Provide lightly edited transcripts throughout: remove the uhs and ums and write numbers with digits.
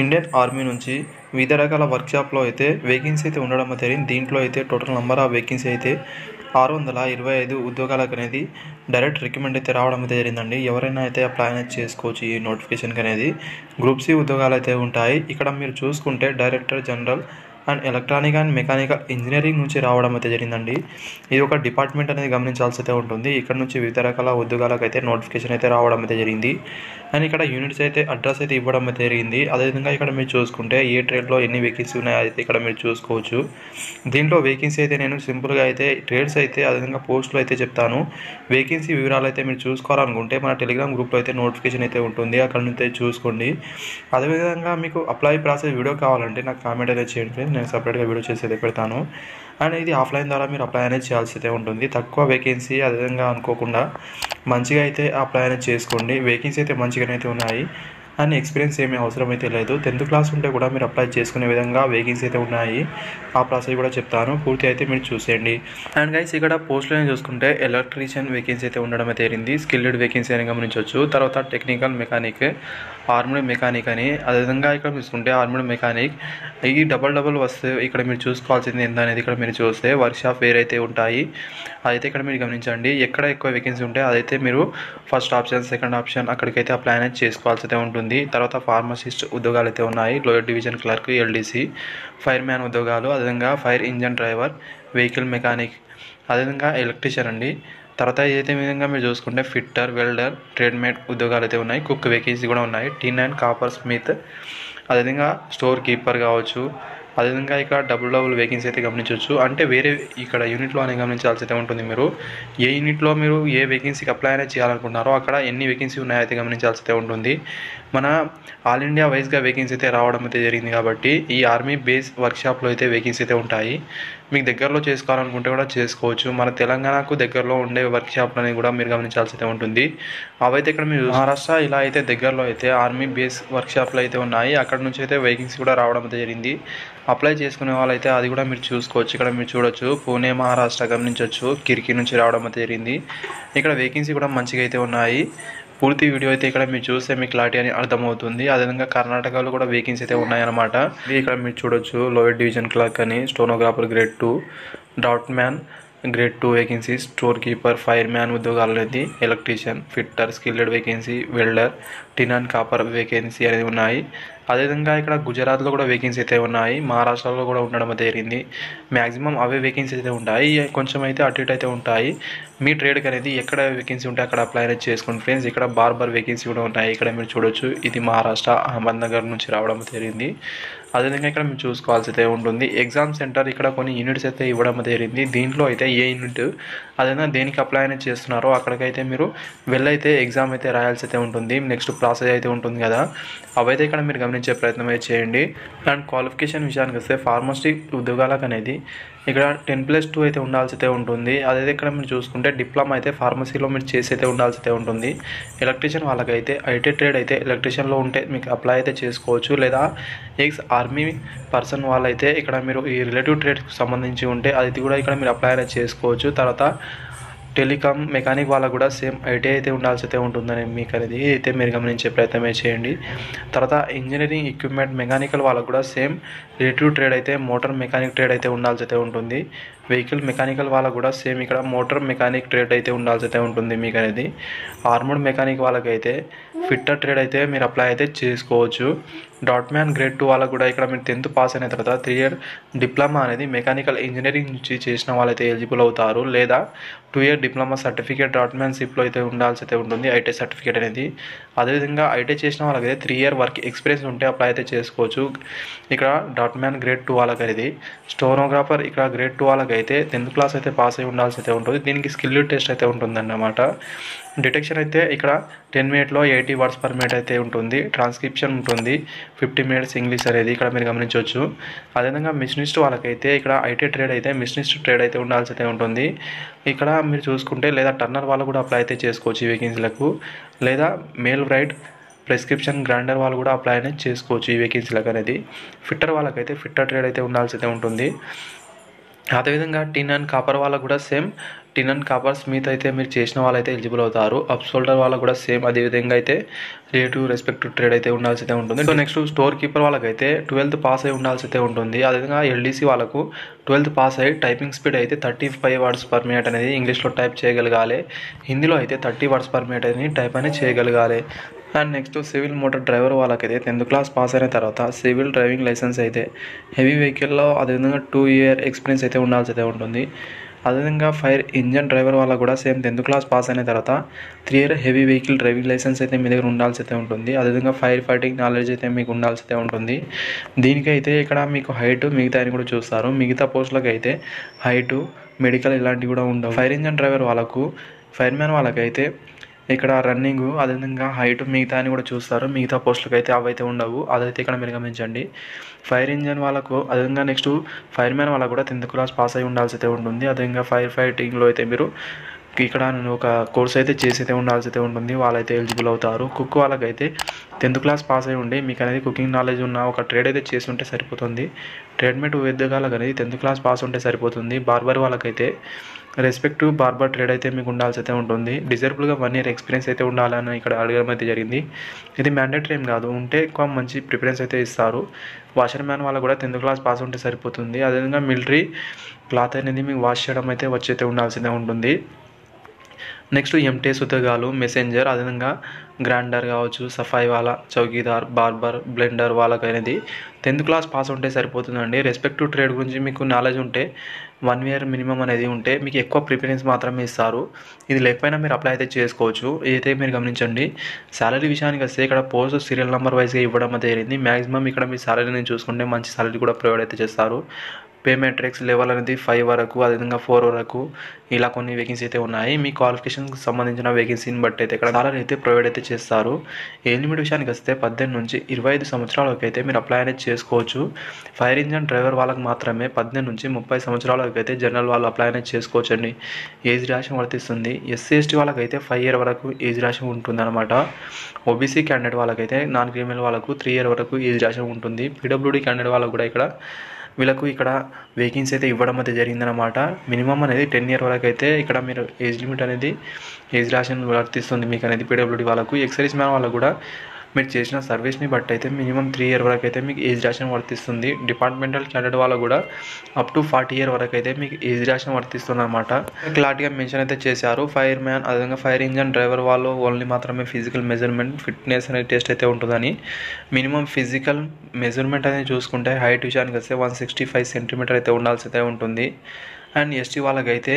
Indian army నుంచి వివిధ రకాల వర్క్షాప్లో అయితే వేకెన్సీ అయితే ఉండడం జరిగింది. దీంట్లో అయితే టోటల్ నెంబర్ ఆఫ్ వేకెన్సీ అయితే 625 ఉద్యోగాలకు అనేది డైరెక్ట్ రిక్రూట్మెంట్ అయితే రావడం అయితే జరిగిందండి. ఎవరైనా అయితే అప్లై అనేది చేసుకోవచ్చు ఈ నోటిఫికేషన్కి అనేది. గ్రూప్ సి ఉద్యోగాలు అయితే ఉంటాయి. ఇక్కడ మీరు చూసుకుంటే director general and electronic and mechanical engineering నుంచి రావడం అయితే జరిగిందండి. ఇది ఒక డిపార్ట్మెంట్ అనేది గమనించాల్సి అయితే ఉంటుంది. ఇక్కడ నుంచి వివిధ రకాల ఉద్యోగాలకు అయితే నోటిఫికేషన్ అయితే రావడం అయితే జరిగింది. అండ్ ఇక్కడ యూనిట్స్ అయితే అడ్రస్ అయితే ఇవ్వడం అయితే జరిగింది. అదేవిధంగా ఇక్కడ మీరు చూసుకుంటే ఏ ట్రేడ్లో ఎన్ని వేకెన్సీ ఉన్నాయో అయితే ఇక్కడ మీరు చూసుకోవచ్చు. దీంట్లో వేకెన్సీ అయితే నేను సింపుల్గా అయితే ట్రేడ్స్ అయితే అదేవిధంగా పోస్టులు అయితే చెప్తాను. వేకెన్సీ వివరాలు అయితే మీరు చూసుకోవాలనుకుంటే మన టెలిగ్రామ్ గ్రూప్లో అయితే నోటిఫికేషన్ అయితే ఉంటుంది, అక్కడ నుంచి చూసుకోండి. అదేవిధంగా మీకు అప్లై ప్రాసెస్ వీడియో కావాలంటే నాకు కామెంట్ అయితే చేయండి ఫ్రెండ్స్, నేను సపరేట్గా వీడియో చేసి అయితే పెడతాను. అండ్ ఇది ఆఫ్లైన్ ద్వారా మీరు అప్లై అనేది చేయాల్సి అయితే ఉంటుంది. తక్కువ వేకెన్సీ అదేవిధంగా అనుకోకుండా మంచిగా అయితే అప్లై అనేది చేసుకోండి. వేకెన్సీ అయితే మంచిగానే అయితే ఉన్నాయి అండ్ ఎక్స్పీరియన్స్ ఏమీ అవసరం అయితే లేదు. 10th క్లాస్ ఉంటే కూడా మీరు అప్లై చేసుకునే విధంగా వేకెన్సీ అయితే ఉన్నాయి. ఆ ప్రాసెస్ కూడా చెప్తాను, పూర్తి అయితే మీరు చూసేయండి. అండ్ గైస్ ఇక్కడ పోస్టులను చూసుకుంటే ఎలక్ట్రీషియన్ వేకెన్సీ అయితే ఉండడం అయితే జరిగింది. స్కిల్డ్ వేకెన్సీ అని గమనించవచ్చు. తర్వాత టెక్నికల్ మెకానిక్, ఆర్మడ్ మెకానిక్ అని, అదేవిధంగా ఇక్కడ చూసుకుంటే ఆర్మడ్ మెకానిక్ ఈ డబల్ వస్తే ఇక్కడ మీరు చూసుకోవాల్సింది ఎంత అనేది ఇక్కడ మీరు చూస్తే వర్క్షాప్ వేర్ అయితే ఉంటాయి. అదైతే ఇక్కడ మీరు గమనించండి. ఎక్కడ ఎక్కువ వేకెన్సీ ఉంటే అదైతే మీరు ఫస్ట్ ఆప్షన్, సెకండ్ ఆప్షన్ అక్కడికైతే అప్లై అనేది చేసుకోవాల్సి అయితే ఉంటుంది. తర్వాత ఫార్మసిస్ట్ ఉద్యోగాలు అయితే ఉన్నాయి. Lower division clerk, LDC, fireman ఉద్యోగాలు, అదేవిధంగా fire engine driver, vehicle mechanic, అదేవిధంగా ఎలక్ట్రీషియన్ అండి. తర్వాత ఏదైతే విధంగా మీరు చూసుకుంటే ఫిట్టర్, వెల్డర్, ట్రేడ్మేట్ ఉద్యోగాలు అయితే ఉన్నాయి. కుక్ వేకెన్సీ కూడా ఉన్నాయి. టిన్ అండ్ కాపర్ స్మిత్, అదేవిధంగా స్టోర్ కీపర్ కావచ్చు. అదేవిధంగా ఇక్కడ డబుల్ వేకెన్సీ అయితే గమనించవచ్చు. అంటే వేరే ఇక్కడ యూనిట్లో అనేది గమనించాల్సి అయితే ఉంటుంది. మీరు ఏ యూనిట్లో మీరు ఏ వేకెన్సీకి అప్లై అనేది చేయాలనుకుంటున్నారో అక్కడ ఎన్ని వేకెన్సీ ఉన్నాయో అయితే గమనించాల్సి అయితే ఉంటుంది. మన ఆల్ ఇండియా వైజ్గా వేకెన్సీ అయితే రావడం అయితే జరిగింది కాబట్టి ఈ ఆర్మీ బేస్ వర్క్షాప్లో అయితే వేకెన్సీ అయితే ఉంటాయి. మీకు దగ్గరలో చేసుకోవాలనుకుంటే కూడా చేసుకోవచ్చు. మన తెలంగాణకు దగ్గరలో ఉండే వర్క్షాప్లని కూడా మీరు గమనించాల్సి అయితే ఉంటుంది. అవైతే ఇక్కడ మీరు మహారాష్ట్ర ఇలా అయితే దగ్గరలో అయితే ఆర్మీ బేస్ వర్క్షాప్లు అయితే ఉన్నాయి. అక్కడ నుంచి అయితే వేకెన్సీ కూడా రావడం అయితే జరిగింది. అప్లై చేసుకునే వాళ్ళైతే అది కూడా మీరు చూసుకోవచ్చు. ఇక్కడ మీరు చూడొచ్చు, పూణే మహారాష్ట్ర గమనించవచ్చు, కిర్కి నుంచి రావడం అయితే జరిగింది. ఇక్కడ వేకెన్సీ కూడా మంచిగా అయితే ఉన్నాయి. పూర్తి వీడియో అయితే ఇక్కడ మీరు చూస్తే మీకు క్లారిటీ అని అర్థమవుతుంది. అదేవిధంగా కర్ణాటకలో కూడా వేకెన్సీ అయితే ఉన్నాయన్నమాట. ఇక్కడ మీరు చూడొచ్చు, లోయర్ డివిజన్ క్లర్క్ అని, స్టోనోగ్రాఫర్ గ్రేడ్ 2, డాట్ మ్యాన్ grade 2 vacancy, store keeper, fireman ఉద్యోగాలు అనేది, electrician, fitter, skilled vacancy, welder, tin and copper vacancy అనేది ఉన్నాయి. అదేవిధంగా ఇక్కడ గుజరాత్లో కూడా వేకెన్సీ అయితే ఉన్నాయి. మహారాష్ట్రలో కూడా ఉండడం అయితే జరిగింది. మ్యాక్సిమం అవే వేకెన్సీ అయితే ఉంటాయి. కొంచెం అయితే అటు ఇటు అయితే ఉంటాయి. మీ ట్రేడ్కి అనేది ఎక్కడ వేకెన్సీ ఉంటే అక్కడ అప్లై అనేది చేసుకోండి ఫ్రెండ్స్. ఇక్కడ బార్బర్ వేకెన్సీ కూడా ఉంటాయి. ఇక్కడ మీరు చూడొచ్చు, ఇది మహారాష్ట్ర అహ్మద్నగర్ నుంచి రావడం జరిగింది. అదేవిధంగా ఇక్కడ మీరు చూసుకోవాల్సి అయితే ఉంటుంది. ఎగ్జామ్ సెంటర్ ఇక్కడ కొన్ని యూనిట్స్ అయితే ఇవ్వడం జరిగింది. దీంట్లో అయితే ఏ యూనిట్ అదేవిధంగా దేనికి అప్లై అనేది చేస్తున్నారో అక్కడికైతే మీరు వెళ్ళైతే ఎగ్జామ్ అయితే రాయాల్సి అయితే ఉంటుంది. నెక్స్ట్ ప్రాసెస్ అయితే ఉంటుంది కదా, అవైతే ఇక్కడ మీరు గమనించే ప్రయత్నం అయితే చేయండి. అండ్ క్వాలిఫికేషన్ విషయానికి వస్తే ఫార్మసీ ఉద్యోగాలకు అనేది ఇక్కడ 10+2 అయితే ఉండాల్సి అయితే ఉంటుంది. అదైతే ఇక్కడ మీరు చూసుకుంటే డిప్లొమా అయితే ఫార్మసీలో మీరు చేసి అయితే ఉండాల్సి అయితే ఉంటుంది. ఎలక్ట్రీషియన్ వాళ్ళకైతే ఐటీ ట్రేడ్ అయితే ఎలక్ట్రీషియన్లో ఉంటే మీకు అప్లై అయితే చేసుకోవచ్చు. లేదా ఎక్స్ ఆర్మీ పర్సన్ వాళ్ళైతే ఇక్కడ మీరు ఈ రిలేటివ్ ట్రేడ్కి సంబంధించి ఉంటే అది కూడా ఇక్కడ మీరు అప్లై అనేది చేసుకోవచ్చు. తర్వాత టెలికామ్ మెకానిక్ వాళ్ళకు కూడా సేమ్ ఐటీ అయితే ఉండాల్సి అయితే ఉంటుందని మీకు అనేది అయితే మీరు గమనించే ప్రయత్నమే చేయండి. తర్వాత ఇంజనీరింగ్ ఎక్విప్మెంట్ మెకానికల్ వాళ్ళకు కూడా సేమ్ రిలేటివ్ ట్రేడ్ అయితే మోటార్ మెకానిక్ ట్రేడ్ అయితే ఉండాల్సి అయితే ఉంటుంది. వెహికల్ మెకానికల్ వాళ్ళకు కూడా సేమ్ ఇక్కడ మోటార్ మెకానిక్ ట్రేడ్ అయితే ఉండాల్సి అయితే ఉంటుంది మీకు అనేది. ఆర్మడ్ మెకానిక్ వాళ్ళకైతే ఫిట్టర్ ట్రేడ్ అయితే మీరు అప్లై అయితే చేసుకోవచ్చు. డాట్ మ్యాన్ గ్రేడ్ 2 వాళ్ళకు కూడా ఇక్కడ మీరు 10th పాస్ అయిన తర్వాత 3 year డిప్లొమా అనేది మెకానికల్ ఇంజనీరింగ్ నుంచి చేసిన వాళ్ళైతే ఎలిజిబుల్ అవుతారు. లేదా 2 year డిప్లొమా సర్టిఫికేట్ డాట్ మ్యాన్షిప్లో అయితే ఉండాల్సి అయితే ఉంటుంది, ఐటీ సర్టిఫికేట్ అనేది. అదేవిధంగా ఐటీ చేసిన వాళ్ళకైతే 3 year వర్క్ ఎక్స్పీరియన్స్ ఉంటే అప్లై అయితే చేసుకోవచ్చు. ఇక్కడ డాట్ మ్యాన్ గ్రేడ్ 2 వాళ్ళకి అనేది. స్టోనోగ్రాఫర్ ఇక్కడ గ్రేడ్ 2 వాళ్ళకైతే 10th క్లాస్ అయితే పాస్ అయి ఉండాల్సి అయితే ఉంటుంది. దీనికి స్కిల్ టెస్ట్ అయితే ఉంటుందన్నమాట. డిటెక్షన్ అయితే ఇక్కడ 10 minutesలో 80 words per minute అయితే ఉంటుంది. ట్రాన్స్క్రిప్షన్ ఉంటుంది 50 minutes ఇంగ్లీష్ అనేది ఇక్కడ మీరు గమనించవచ్చు. అదేవిధంగా మిషనిస్ట్ వాళ్ళకైతే ఇక్కడ ఐటీ ట్రేడ్ అయితే మిషనిస్ట్ ట్రేడ్ అయితే ఉండాల్సి అయితే ఉంటుంది. ఇక్కడ మీరు చూసుకుంటే లేదా టర్నర్ వాళ్ళు కూడా అప్లై అయితే చేసుకోవచ్చు ఈ వేకెన్సీలకు. లేదా మేల్ రైట్ ప్రిస్క్రిప్షన్ గ్రైండర్ వాళ్ళు కూడా అప్లై అనేది చేసుకోవచ్చు ఈ వేకెన్సీలకు అనేది. ఫిట్టర్ వాళ్ళకైతే ఫిట్టర్ ట్రేడ్ అయితే ఉండాల్సి అయితే ఉంటుంది. అదేవిధంగా టిన్ అండ్ కాపర్ వాళ్ళకు కూడా same tin and copper smith అయితే మీరు చేసిన వాళ్ళైతే ఎలిజిబుల్ అవుతారు. అప్ షోల్డర్ వాళ్ళకు కూడా సేమ్ అదే విధంగా అయితే రిలేటివ్ రెస్పెక్ట్ ట్రేడ్ అయితే ఉండాల్సి అయితే ఉంటుంది. సో నెక్స్ట్ స్టోర్ కీపర్ వాళ్ళకైతే 12th పాస్ అయి ఉండాల్సి అయితే ఉంటుంది. అదేవిధంగా ఎల్డీసీ వాళ్ళకు 12th పాస్ అయ్యి టైపింగ్ స్పీడ్ అయితే 35 వర్డ్స్ పర్ మినిట్ అనేది ఇంగ్లీష్లో టైప్ చేయగలగాలి. హిందీలో అయితే 30 వర్డ్స్ పర్ మినిట్ అనేది టైప్ అనేది చేయగలగాలి. And next civil motor driver వాళ్ళకైతే 10th క్లాస్ పాస్ అయిన తర్వాత సివిల్ డ్రైవింగ్ లైసెన్స్ అయితే హెవీ వెహికల్లో అదేవిధంగా 2 year ఎక్స్పీరియన్స్ అయితే ఉండాల్సి అయితే ఉంటుంది. అదేవిధంగా ఫైర్ ఇంజన్ డ్రైవర్ వాళ్ళకు కూడా సేమ్ 10th క్లాస్ పాస్ అయిన తర్వాత 3 year heavy vehicle driving licence అయితే మీ దగ్గర ఉండాల్సి అయితే ఉంటుంది. అదేవిధంగా ఫైర్ ఫైటింగ్ నాలెడ్జ్ అయితే మీకు ఉండాల్సి అయితే ఉంటుంది. దీనికైతే ఇక్కడ మీకు హైట్ మిగతా అని కూడా చూస్తారు. మిగతా పోస్టులకు అయితే హైటు మెడికల్ ఇలాంటివి కూడా ఉండవు. ఫైర్ ఇంజన్ డ్రైవర్ వాళ్ళకు ఫైర్ మ్యాన్ వాళ్ళకైతే ఇక్కడ రన్నింగ్ అదేవిధంగా హైట్ మిగతా అని కూడా చూస్తారు. మిగతా పోస్టులకు అయితే అవైతే ఉండవు. అదైతే ఇక్కడ మీరు గమనించండి. ఫైర్ ఇంజన్ వాళ్ళకు అదేవిధంగా నెక్స్ట్ ఫైర్ మ్యాన్ వాళ్ళకు కూడా 10th క్లాస్ పాస్ అయి ఉండాల్సి అయితే ఉంటుంది. అదేవిధంగా ఫైర్ ఫైటింగ్లో అయితే మీరు ఇక్కడ ఒక కోర్స్ అయితే చేసి అయితే ఉండాల్సి అయితే ఉంటుంది. వాళ్ళైతే ఎలిజిబుల్ అవుతారు. కుక్ వాళ్ళకైతే 10th క్లాస్ పాస్ అయి ఉండి మీకు అనేది కుకింగ్ నాలెడ్జ్ ఉన్న ఒక ట్రేడ్ అయితే చేసి ఉంటే సరిపోతుంది. ట్రేడ్మేట్ ఉద్యోగాలకు అనేది 10th క్లాస్ పాస్ ఉంటే సరిపోతుంది. బార్బర్ వాళ్ళకైతే రెస్పెక్టివ్ బార్బర్ ట్రేడ్ అయితే మీకు ఉండాల్సి అయితే ఉంటుంది. డిజర్బుల్గా 1 year ఎక్స్పీరియన్స్ అయితే ఉండాలని ఇక్కడ అడగడం అయితే జరిగింది. ఇది మ్యాండేటరీ ఏం కాదు, ఉంటే ఎక్కువ మంచి ప్రిఫరెన్స్ అయితే ఇస్తారు. వాషర్ మ్యాన్ వాళ్ళకు కూడా 10th క్లాస్ పాస్ ఉంటే సరిపోతుంది. అదేవిధంగా మిలిటరీ క్లాత్ అనేది మీకు వాష్ చేయడం అయితే వచ్చి అయితే ఉండాల్సిందే ఉంటుంది. నెక్స్ట్ ఎంటీఎస్ ఉద్యోగాలు మెసెంజర్ అదేవిధంగా గ్రైండర్ కావచ్చు, సఫాయి వాళ్ళ, చౌకీదార్, బార్బర్, బ్లెండర్ వాళ్ళకి అనేది 10th క్లాస్ పాస్ ఉంటే సరిపోతుందండి. రెస్పెక్టివ్ ట్రేడ్ గురించి మీకు నాలెడ్జ్ ఉంటే 1 year మినిమం అనేది ఉంటే మీకు ఎక్కువ ప్రిఫరెన్స్ మాత్రమే ఇస్తారు. ఇది లేకపోయినా మీరు అప్లై అయితే చేసుకోవచ్చు. ఇదైతే మీరు గమనించండి. శాలరీ విషయానికి వస్తే ఇక్కడ పోస్ట్ సీరియల్ నెంబర్ వైజ్గా ఇవ్వడం అయితే జరిగింది. మ్యాక్సిమం ఇక్కడ మీ శాలరీని చూసుకుంటే మంచి శాలరీ కూడా ప్రొవైడ్ అయితే చేస్తారు. పే మెట్రిక్స్ లెవెల్ అనేది 5 వరకు అదేవిధంగా 4 వరకు ఇలా కొన్ని వేకెన్సీ అయితే ఉన్నాయి. మీ క్వాలిఫికేషన్కి సంబంధించిన వేకెన్సీని బట్టి అయితే ఇక్కడ సాలరీ అయితే ప్రొవైడ్ అయితే చేస్తారు. ఏజ్ లిమిట్ విషయానికి వస్తే 18 నుంచి 25 సంవత్సరాల వరకు అయితే మీరు అప్లై అనేది చేసుకోవచ్చు. ఫైర్ ఇంజన్ డ్రైవర్ వాళ్ళకి మాత్రమే 18 నుంచి 30 సంవత్సరాల వరకు అయితే జనరల్ వాళ్ళు అప్లై అనేది చేసుకోవచ్చు అండి. ఏజ్ రేషన్ వర్తిస్తుంది. ఎస్సీ ఎస్టీ వాళ్ళకైతే 5 year వరకు ఏజ్ రేషన్ ఉంటుంది అనమాట. ఓబీసీ క్యాండిడేట్ వాళ్ళకైతే నాన్ క్రిమినల్ వాళ్ళకు 3 year వరకు ఏజ్ రేషన్ ఉంటుంది. పీడబ్ల్యూడీ క్యాండిడేట్ వాళ్ళకు కూడా వీళ్ళకు ఇక్కడ వేకెన్సీ అయితే ఇవ్వడం అయితే జరిగిందనమాట. మినిమం అనేది 10 year వరకు అయితే ఇక్కడ మీరు ఏజ్ లిమిట్ అనేది ఏజ్ రేషన్ వర్తిస్తుంది మీకు అనేది పీడబ్ల్యూడీ వాళ్ళకు. ఎక్సైజ్ మ్యాన్ వాళ్ళకు కూడా మీరు చేసిన సర్వీస్ని బట్టి అయితే మినిమం 3 year వరకు అయితే మీకు ఏజ్ రేషన్ వర్తిస్తుంది. డిపార్ట్మెంటల్ క్యాండిడేట్ వాళ్ళకు కూడా అప్ టు 40 year వరకు అయితే మీకు ఏజ్ రేషన్ వర్తిస్తుంది అనమాట. క్లారిటీగా మెన్షన్ అయితే చేశారు. ఫైర్ మ్యాన్ అదేవిధంగా ఫైర్ ఇంజన్ డ్రైవర్ వాళ్ళు ఓన్లీ మాత్రమే ఫిజికల్ మెజర్మెంట్ ఫిట్నెస్ అనే టెస్ట్ అయితే ఉంటుందని. మినిమం ఫిజికల్ మెజర్మెంట్ అనేది చూసుకుంటే హైట్ విషయానికి వస్తే 165 centimeter అయితే ఉండాల్సి అయితే ఉంటుంది. అండ్ ఎస్టీ వాళ్ళకైతే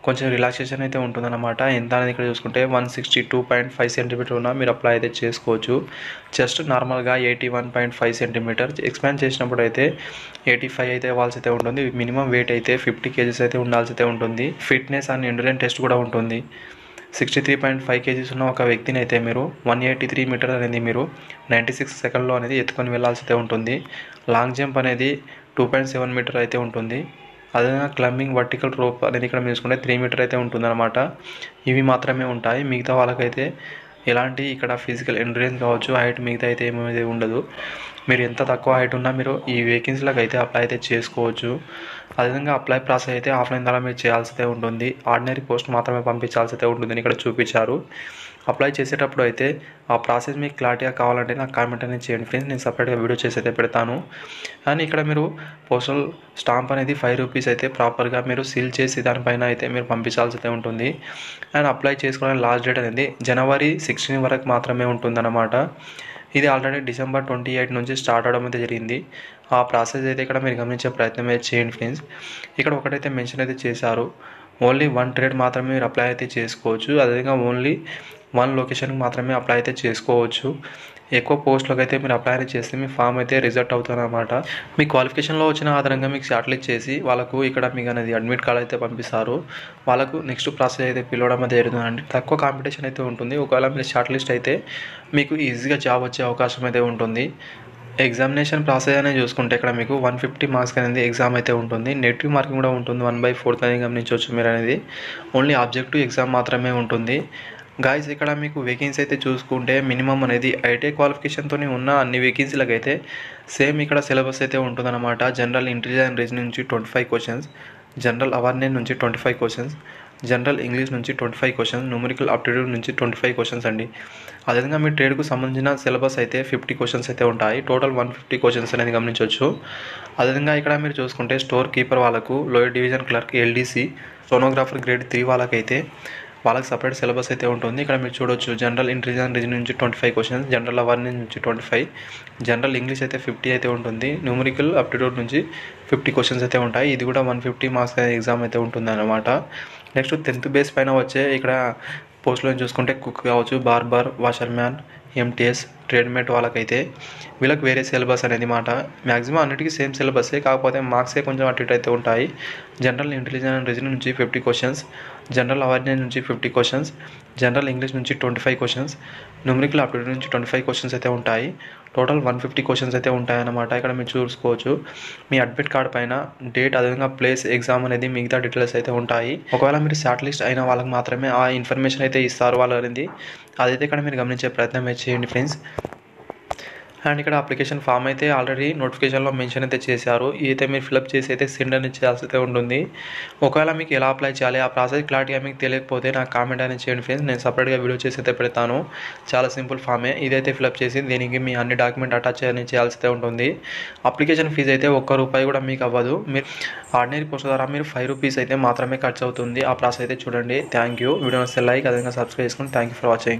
కొంచెం రిలాక్సేషన్ అయితే ఉంటుందన్నమాట. ఎంత అనేది ఇక్కడ చూసుకుంటే 162.5 centimeter ఉన్నా మీరు అప్లై అయితే చేసుకోవచ్చు. చెస్ట్ నార్మల్గా 81.5 centimeter, ఎక్స్పాండ్ చేసినప్పుడు అయితే 85 అయితే ఇవ్వాల్సి అయితే ఉంటుంది. మినిమం వెయిట్ అయితే 50 kgs అయితే ఉండాల్సి అయితే ఉంటుంది. ఫిట్నెస్ అండ్ ఎండ్యూరెన్స్ టెస్ట్ కూడా ఉంటుంది. 63.5 kgs ఉన్న ఒక వ్యక్తిని అయితే మీరు 183 meter అనేది మీరు 96 secondsలో అనేది ఎత్తుకొని వెళ్ళాల్సి అయితే ఉంటుంది. లాంగ్ జంప్ అనేది 2.7 meter అయితే ఉంటుంది. అదేవిధంగా క్లైంబింగ్ వర్టికల్ రోప్ అనేది ఇక్కడ తీసుకుంటే 3 meter అయితే ఉంటుందన్నమాట. ఇవి మాత్రమే ఉంటాయి. మిగతా వాళ్ళకైతే ఎలాంటి ఇక్కడ ఫిజికల్ ఎండ్యూరెన్స్ కావచ్చు, హైట్ మిగతా అయితే ఏమేమి ఉండదు. మీరు ఎంత తక్కువ హైట్ ఉన్నా మీరు ఈ వేకెన్సీలకు అయితే అప్లై అయితే చేసుకోవచ్చు. అదేవిధంగా అప్లై ప్రాసెస్ అయితే ఆఫ్లైన్ ద్వారా మీరు చేయాల్సి అయితే ఉంటుంది. ఆర్డినరీ పోస్ట్ మాత్రమే పంపించాల్సి అయితే ఉంటుందని ఇక్కడ చూపించారు. అప్లై చేసేటప్పుడు అయితే ఆ ప్రాసెస్ మీకు క్లారిటీగా కావాలంటే నాకు కామెంట్ అనేది చేయండి ఫ్రెండ్స్. నేను సపరేట్గా వీడియో చేసి అయితే పెడతాను. అండ్ ఇక్కడ మీరు పోస్టల్ స్టాంప్ అనేది 5 rupees అయితే ప్రాపర్గా మీరు సీల్ చేసి దానిపైన అయితే మీరు పంపించాల్సి అయితే ఉంటుంది. అండ్ అప్లై చేసుకోవడానికి లాస్ట్ డేట్ అనేది January 16 వరకు మాత్రమే ఉంటుందన్నమాట. ఇది ఆల్రెడీ December 28 నుంచి స్టార్ట్ అవడం అయితే జరిగింది. ఆ ప్రాసెస్ అయితే ఇక్కడ మీరు గమనించే ప్రయత్నం అయితే చేయండి ఫ్రెండ్స్. ఇక్కడ ఒకటైతే మెన్షన్ అయితే చేశారు. ఓన్లీ 1 trade మాత్రమే మీరు అప్లై అయితే చేసుకోవచ్చు. అదేవిధంగా ఓన్లీ 1 locationకి మాత్రమే అప్లై అయితే చేసుకోవచ్చు. ఎక్కువ పోస్టులకు అయితే మీరు అప్లై చేస్తే మీ ఫామ్ అయితే రిజెక్ట్ అవుతుందన్నమాట. మీ క్వాలిఫికేషన్లో వచ్చిన ఆధారంగా మీకు షార్ట్ లిస్ట్ చేసి వాళ్ళకు ఇక్కడ మీకు అనేది అడ్మిట్ కార్డ్ అయితే పంపిస్తారు. వాళ్ళకు నెక్స్ట్ ప్రాసెస్ అయితే పిలవడం అయితే జరుగుతుందండి. తక్కువ కాంపిటీషన్ అయితే ఉంటుంది. ఒకవేళ మీరు షార్ట్ లిస్ట్ అయితే మీకు ఈజీగా జాబ్ వచ్చే అవకాశం అయితే ఉంటుంది. ఎగ్జామినేషన్ ప్రాసెస్ అనేది చూసుకుంటే ఇక్కడ మీకు 150 మార్క్స్ అనేది ఎగ్జామ్ అయితే ఉంటుంది. నెగిటివ్ మార్కింగ్ కూడా ఉంటుంది 1/4 అనేది గమనించవచ్చు మీరు అనేది. ఓన్లీ ఆబ్జెక్టివ్ ఎగ్జామ్ మాత్రమే ఉంటుంది. గాయస్ ఇక్కడ మీకు వేకెన్సీ అయితే చూసుకుంటే మినిమం అనేది ఐటీ క్వాలిఫికేషన్తోనే ఉన్న అన్ని వేకెన్సీలకు అయితే సేమ్ ఇక్కడ సిలబస్ అయితే ఉంటుందన్నమాట. జనరల్ ఇంటెలిజెన్స్ రీజనింగ్ నుంచి 25 questions, జనరల్ అవేర్నెస్ నుంచి 25 questions, జనరల్ ఇంగ్లీష్ నుంచి 25 క్వశ్చన్స్, న్యూమరికల్ ఆప్టిట్యూడ్ నుంచి 25 క్వశ్చన్స్ అండి. అదేవిధంగా మీ ట్రేడ్కు సంబంధించిన సిలబస్ అయితే 50 క్వశ్చన్స్ అయితే ఉంటాయి. టోటల్ 150 క్వశ్చన్స్ అనేది గమనించవచ్చు. అదేవిధంగా ఇక్కడ మీరు చూసుకుంటే స్టోర్ కీపర్ వాళ్ళకు, lower division clerk, LDC, sonographer grade 3 వాళ్ళకైతే వాళ్ళకి సపరేట్ సిలబస్ అయితే ఉంటుంది. ఇక్కడ మీరు చూడొచ్చు జనరల్ ఇంటెలిజెన్స్ రీజనింగ్ నుంచి 25 క్వశ్చన్స్, జనరల్ అవేర్నెస్ నుంచి 25, జనరల్ ఇంగ్లీష్ అయితే 50 అయితే ఉంటుంది, న్యూమరికల్ ఆప్టిట్యూడ్ నుంచి 50 క్వశ్చన్స్ అయితే ఉంటాయి. ఇది కూడా 150 మార్క్స్ ఎగ్జామ్ అయితే ఉంటుంది అన్నమాట. నెక్స్ట్ 10th బేస్ పైన వచ్చే ఇక్కడ పోస్టులో చూసుకుంటే కుక్ కావచ్చు, బార్బర్, వాషర్మ్యాన్, MTS, ట్రేడ్మేట్ వాళ్ళకైతే వీళ్ళకి వేరే సిలబస్ అనేది మాట. మ్యాక్సిమం అన్నిటికీ సేమ్ సిలబస్సే, కాకపోతే మార్క్సే కొంచెం అటు ఇటు అయితే ఉంటాయి. జనరల్ ఇంటెలిజెన్స్ అండ్ రీజనింగ్ నుంచి 50 క్వశ్చన్స్, జనరల్ అవేర్నెస్ నుంచి 50 క్వశ్చన్స్, జనరల్ ఇంగ్లీష్ నుంచి 25 క్వశ్చన్స్, న్యూమరికల్ ఆప్టిట్యూడ్ నుంచి 25 క్వశ్చన్స్ అయితే ఉంటాయి. టోటల్ 150 క్వశ్చన్స్ అయితే ఉంటాయన్నమాట. ఇక్కడ మీరు చూసుకోవచ్చు మీ అడ్మిట్ కార్డ్ పైన డేట్, అదేవిధంగా ప్లేస్, ఎగ్జామ్ అనేది మిగతా డీటెయిల్స్ అయితే ఉంటాయి. ఒకవేళ మీరు షార్ట్ లిస్ట్ అయిన వాళ్ళకి మాత్రమే ఆ ఇన్ఫర్మేషన్ అయితే ఇస్తారు వాళ్ళు అనేది. అదైతే ఇక్కడ మీరు గమనించే ప్రయత్నం చేయండి ఫ్రెండ్స్. అండ్ ఇక్కడ అప్లికేషన్ ఫామ్ అయితే ఆల్రెడీ నోటిఫికేషన్లో మెన్షన్ అయితే చేశారు. ఇదైతే మీరు ఫిల్అప్ చేసి అయితే సెండ్ అనేది చేయాల్సి అయితే ఉంటుంది. ఒకవేళ మీకు ఎలా అప్లై చేయాలి, ఆ ప్రాసెస్ క్లారిటీగా మీకు తెలియకపోతే నాకు కామెంట్ అనేది చేయండి ఫ్రెండ్స్. నేను సపరేట్గా వీడియో చేసి అయితే పెడతాను. చాలా సింపుల్ ఫామే. ఇదైతే ఫిల్అప్ చేసి దీనికి మీ అన్ని డాక్యుమెంట్ అటాచ్ అనేది చేయాల్సి అయితే ఉంటుంది. అప్లికేషన్ ఫీజు అయితే ₹1 కూడా మీకు అవ్వదు. మీరు ఆర్డినరీ పోస్ట్ ద్వారా మీరు ₹5 అయితే మాత్రమే ఖర్చు అవుతుంది. ఆ ప్రాసెస్ అయితే చూడండి. Thank you. వీడియో వస్తే లైక్, అదేవిధంగా సబ్స్క్రైబ్ చేసుకోండి. Thank you for watching.